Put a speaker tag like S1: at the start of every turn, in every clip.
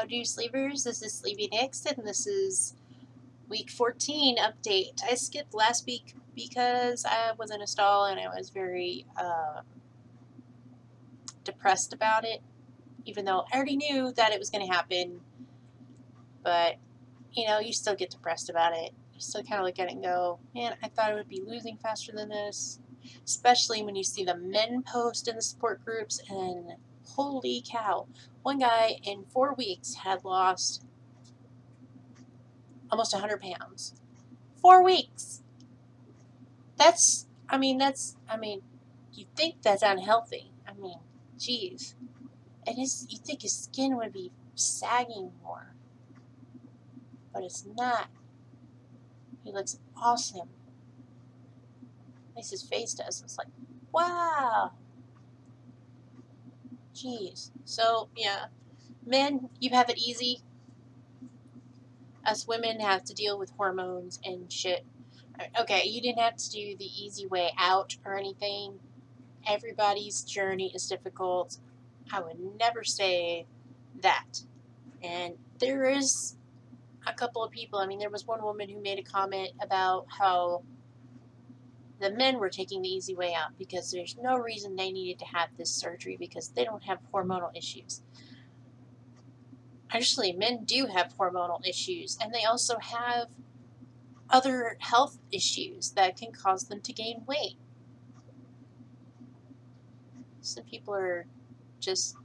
S1: Howdy Sleepers, this is Sleepy Nix, and this is week 14 update. I skipped last week because I was in a stall and I was very depressed about it, even though I already knew that it was going to happen. But, you know, you still get depressed about it. You still kind of look at it and go, man, I thought I would be losing faster than this. Especially when you see the men post in the support groups, and holy cow, one guy in 4 weeks had lost almost 100 pounds. 4 weeks. You think that's unhealthy. Geez. You think his skin would be sagging more. But it's not. He looks awesome. At least his face does. It's like, wow. Jeez. So, yeah. Men, you have it easy. Us women have to deal with hormones and shit. Okay, you didn't have to do the easy way out or anything. Everybody's journey is difficult. I would never say that. And there is a couple of people. There was one woman who made a comment about how the men were taking the easy way out because there's no reason they needed to have this surgery because they don't have hormonal issues. Actually, men do have hormonal issues, and they also have other health issues that can cause them to gain weight. Some people are just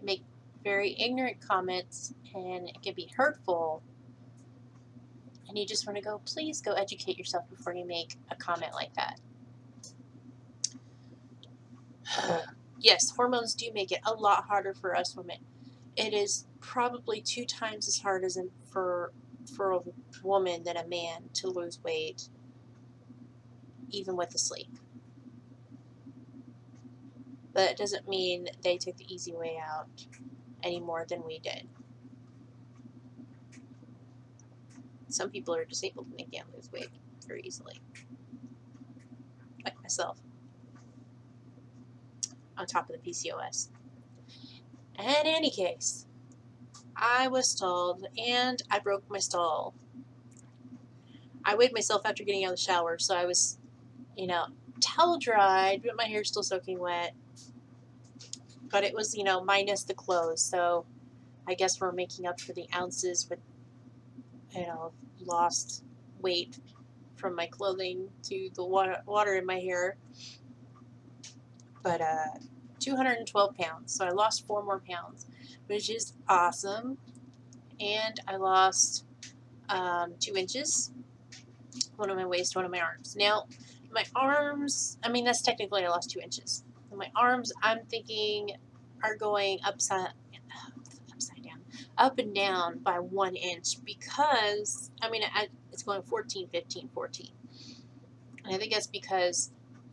S1: make very ignorant comments, and it can be hurtful, and you just want to go, please go educate yourself before you make a comment like that. Yes, hormones do make it a lot harder for us women. It is probably 2 times as hard as for a woman than a man to lose weight, even with the sleep. But it doesn't mean they took the easy way out any more than we did. Some people are disabled and they can't lose weight very easily, like myself, on top of the PCOS. In any case, I was stalled and I broke my stall. I weighed myself after getting out of the shower, so I was, towel dried, but my hair's still soaking wet. But it was, minus the clothes, so I guess we're making up for the ounces with, lost weight from my clothing to the water in my hair. But 212 pounds, so I lost 4 more pounds, which is awesome. And I lost 2 inches, one of my waist, one of my arms. Now, my arms, that's technically I lost 2 inches. And my arms, I'm thinking, are going upside down, up and down by 1 inch because, it's going 14, 15, 14. And I think that's because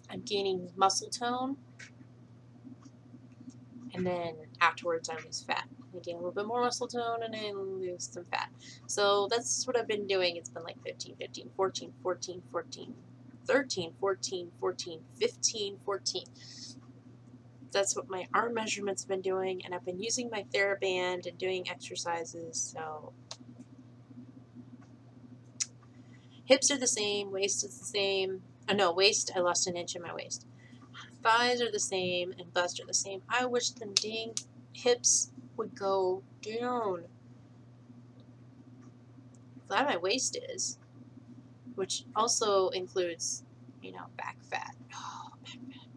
S1: I'm gaining muscle tone, and then afterwards I lose fat. I gain a little bit more muscle tone and I lose some fat. So that's what I've been doing. It's been like 15, 15, 14, 14, 14, 13, 14, 14, 15, 14. That's what my arm measurements have been doing, and I've been using my TheraBand and doing exercises. So hips are the same, waist is the same. Oh no, waist, I lost 1 inch in my waist. Thighs are the same and bust are the same. I wish the dang hips would go down. Glad my waist is, which also includes, back fat. Oh, back fat.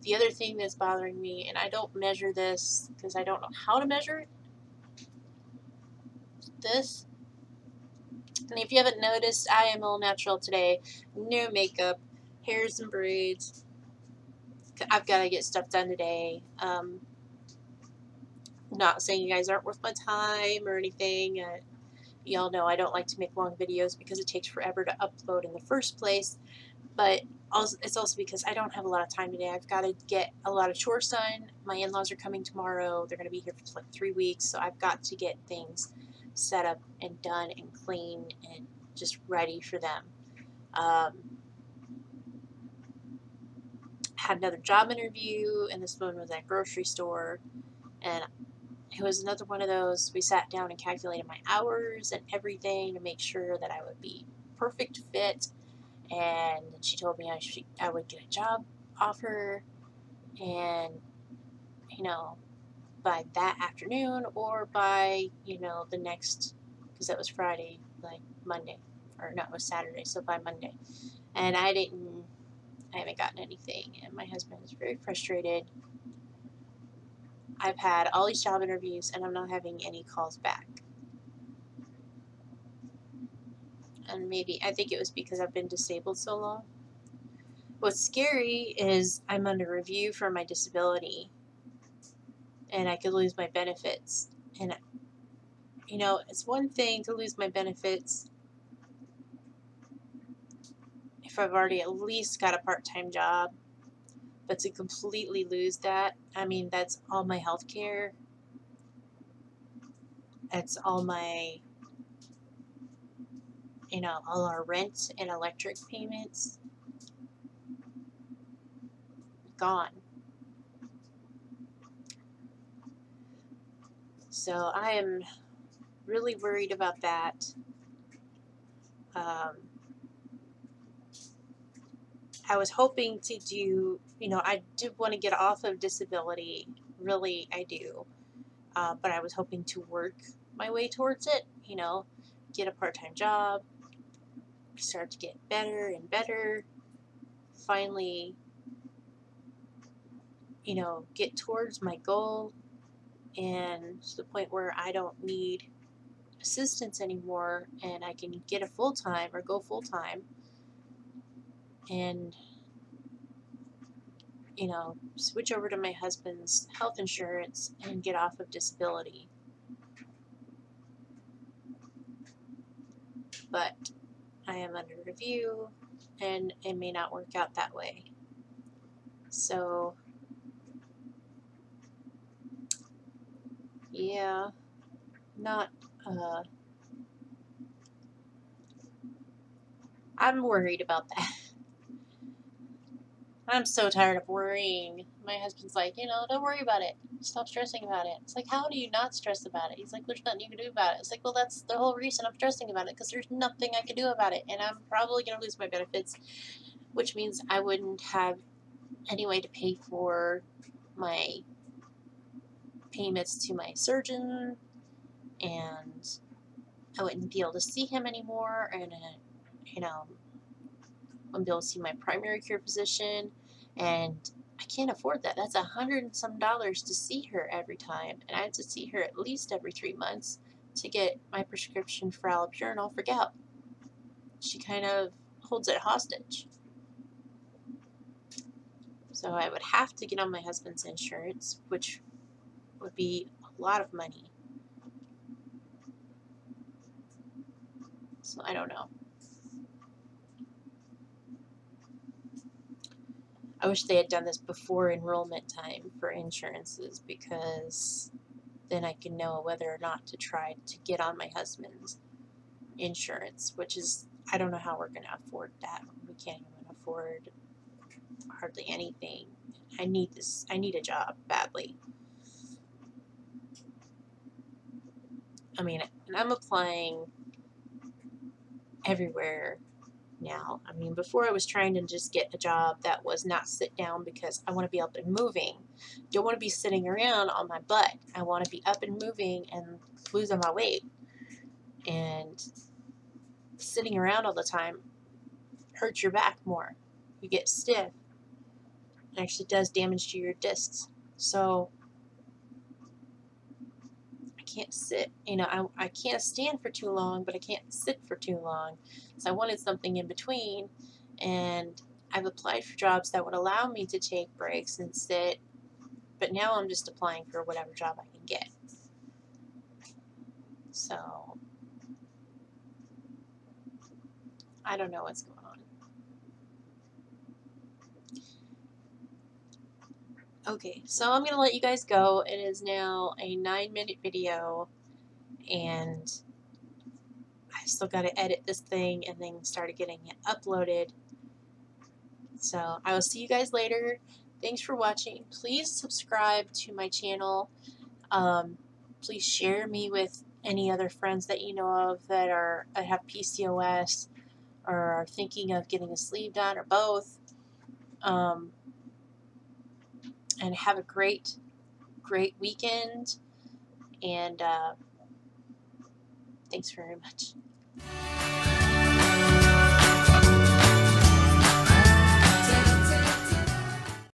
S1: The other thing that's bothering me, and I don't measure this because I don't know how to measure it, this. And if you haven't noticed, I am all natural today. No makeup, hairs and braids. I've got to get stuff done today. Not saying you guys aren't worth my time or anything. Y'all know I don't like to make long videos because it takes forever to upload in the first place. But it's also because I don't have a lot of time today. I've got to get a lot of chores done. My in-laws are coming tomorrow. They're going to be here for like 3 weeks. So I've got to get things set up and done and clean and just ready for them. had another job interview, and this one was at a grocery store, and it was another one of those. We sat down and calculated my hours and everything to make sure that I would be perfect fit. And she told me I would get a job offer, and you know, by that afternoon or by the next, because that was Friday, like Monday, or no, it was Saturday, so by Monday. And I haven't gotten anything, and my husband is very frustrated. I've had all these job interviews, and I'm not having any calls back. And maybe, I think it was because I've been disabled so long. What's scary is I'm under review for my disability, and I could lose my benefits. And, it's one thing to lose my benefits if I've already at least got a part-time job, but to completely lose that, I mean, that's all my health care, that's all my, all our rent and electric payments gone. So I am really worried about that. I was hoping to do, I do want to get off of disability. Really, I do. But I was hoping to work my way towards it, get a part-time job, start to get better and better, finally, get towards my goal, and to the point where I don't need assistance anymore, and I can get a full-time or go full-time, and switch over to my husband's health insurance and get off of disability. But I am under review, and it may not work out that way. So, yeah, not, I'm worried about that. I'm so tired of worrying. My husband's like, don't worry about it. Stop stressing about it. It's like, how do you not stress about it? He's like, there's nothing you can do about it. It's like, well, that's the whole reason I'm stressing about it, because there's nothing I can do about it. And I'm probably going to lose my benefits, which means I wouldn't have any way to pay for my payments to my surgeon, and I wouldn't be able to see him anymore, and wouldn't be able to see my primary care physician, and I can't afford that. That's $100 and some to see her every time, and I have to see her at least every 3 months to get my prescription for allopurinol for gout. She kind of holds it hostage. So I would have to get on my husband's insurance, which would be a lot of money. So I don't know. I wish they had done this before enrollment time for insurances, because then I can know whether or not to try to get on my husband's insurance, which is, I don't know how we're going to afford that. We can't even afford hardly anything. I need a job badly. I mean, and I'm applying everywhere now. I mean, before I was trying to just get a job that was not sit down, because I want to be up and moving. Don't want to be sitting around on my butt. I want to be up and moving and losing my weight. And sitting around all the time hurts your back more. You get stiff. It actually does damage to your discs. So I can't sit. I can't stand for too long, but I can't sit for too long. So I wanted something in between, and I've applied for jobs that would allow me to take breaks and sit, but now I'm just applying for whatever job I can get. So I don't know what's going on. Okay, so I'm going to let you guys go. It is now a 9-minute video, and I still got to edit this thing and then start getting it uploaded. So I will see you guys later. Thanks for watching. Please subscribe to my channel. Please share me with any other friends that you know of that have PCOS or are thinking of getting a sleeve done or both. And have a great weekend. And thanks very much.